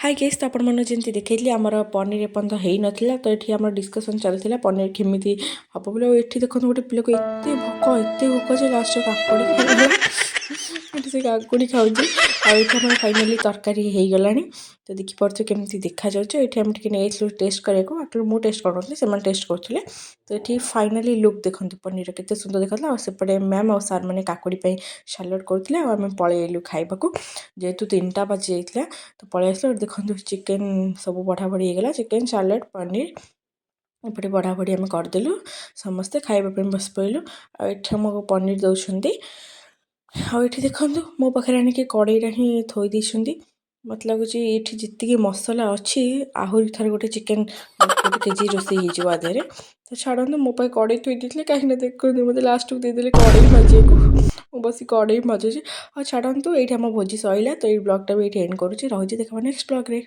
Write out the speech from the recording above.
हाय guess तो आपने जमी देखी आम पनीर एपर्त हो नाला तो ये आम डिस्कसन चलता पनीर केमी हम बोले ये देखो गोटे पिला को एत भोक जे लास्ट काकुड़ी खाईगला ये से काकुड़ी खाऊँ आम फाइनाली तरकारी हो गला तो देखिपे केमी देखा जाऊँ ये आम नहीं टेस्ट कराया एक्चुअली मुझे टेस्ट कर टेस्ट करुले तो ये फाइनाली लुक देखो पनीर के सुंदर देखा और सेपटे मैम और सार मैंने काकुड़ी सालाड करुले आम पलैलु खाइबा जेहेतु 3टा बाजी जाता तो पलि आस देखो चिकेन सब बढ़ा बढ़ी होगा चिकेन सालाड पनीर एपटे बढ़ा बढ़ी आम करदेलु समस्ते खाइबा बस पड़े आमको पनीर दौरान आठ देखु मो पाखे आणिक कड़ईरा ही थोदी मत लगुच ये जी मसला अच्छी आहरी थर गोटे चिकेन गोटे केजी रोसे होदेरे तो छाड़ू मो पाई कड़ई थोदी कहीं देखो मतलब लास्ट को देदेले कड़ई मजे को बस कड़ई मजुची और छाड़ू ये आम भोजी सैला तो ये ब्लॉगटा भी ये एंड करुँच रही देखा नेक्स्ट ब्लॉग रे।